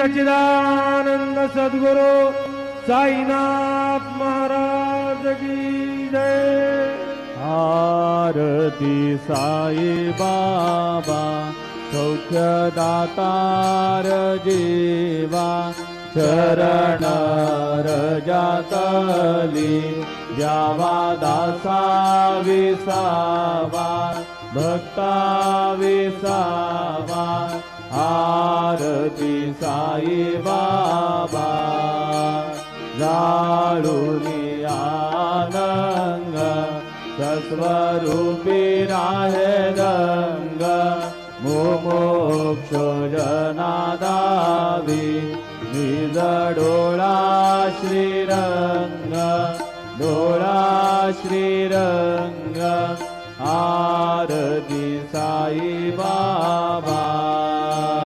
सच्चिदानंद सद्गुरु साईनाथ महाराज की जय। आरती साई बाबा सौख्यदातार जीवा चरण रजातली द्यावा दासा विसावा भक्ता विसावा। आरती साई बाबा जाळूनी आनंद सस्वरूपी राहे रंग मोमोक्ष जनादावी निज डोळा श्रीरंग डोळा श्रीरंग। आरती साई बाबा